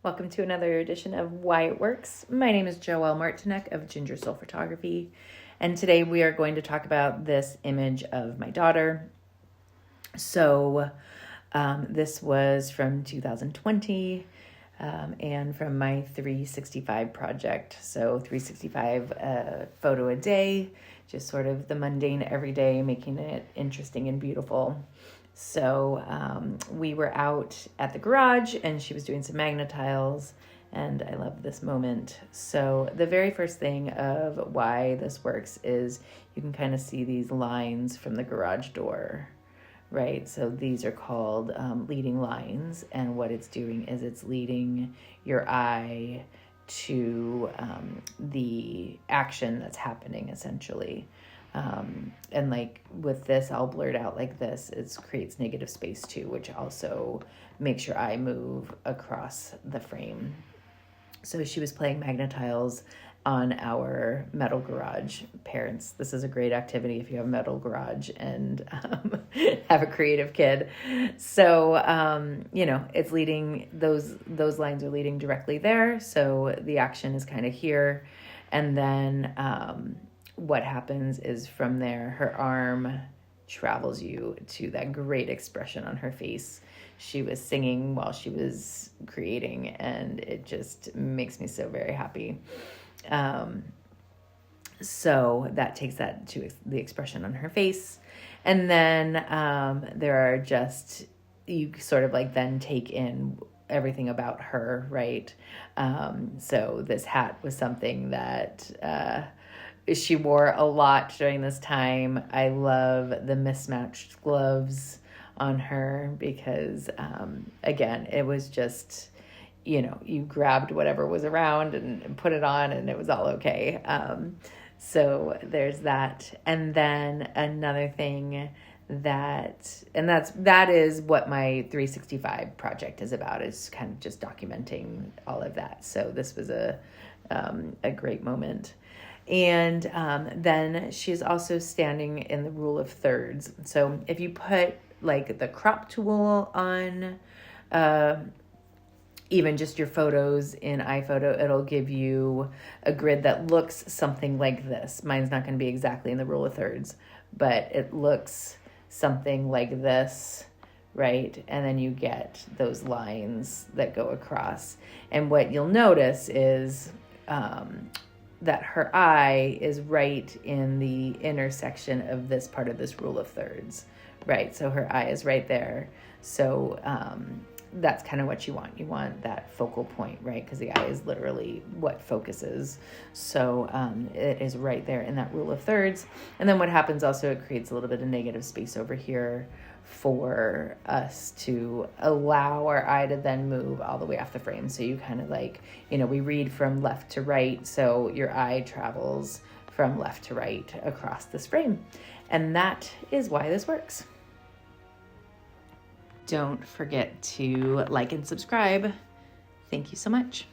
Welcome to another edition of Why It Works. My name is Joelle Martinek of Ginger Soul Photography, and today we are going to talk about this image of my daughter. So this was from 2020 and from my 365 project. So 365 photo a day, just sort of the mundane everyday, making it interesting and beautiful. So we were out at the garage and she was doing some Magna-Tiles, and I love this moment. So the very first thing of why this works is you can kind of see these lines from the garage door, right? So these are called leading lines, and what it's doing is it's leading your eye to the action that's happening essentially. And like with this, I'll blur it out like this. It creates negative space too, which also makes your eye move across the frame. So she was playing Magna-Tiles on our metal garage. Parents, this is a great activity if you have a metal garage and have a creative kid. So, it's leading, those lines are leading directly there. So the action is kind of here. And then what happens is from there, her arm travels you to that great expression on her face. She was singing while she was creating, and it just makes me so very happy. So that takes that to the expression on her face. And then there are just, you sort of like then take in everything about her, right? So this hat was something that she wore a lot during this time. I love the mismatched gloves on her because, again, it was just, you grabbed whatever was around and put it on and it was all okay. So there's that. And then another thing that is what my 365 project is about, is kind of just documenting all of that. So this was a great moment. And then she's also standing in the rule of thirds. So if you put like the crop tool on even just your photos in iPhoto, it'll give you a grid that looks something like this. Mine's not going to be exactly in the rule of thirds, but it looks something like this, right? And then you get those lines that go across. And what you'll notice is that her eye is right in the intersection of this part of this rule of thirds, right? So her eye is right there. So that's kind of what you want. You want that focal point, right? Because the eye is literally what focuses. So it is right there in that rule of thirds. And then what happens also, it creates a little bit of negative space over here for us to allow our eye to then move all the way off the frame. So you kind of like, we read from left to right. So your eye travels from left to right across this frame. And that is why this works. Don't forget to like and subscribe. Thank you so much.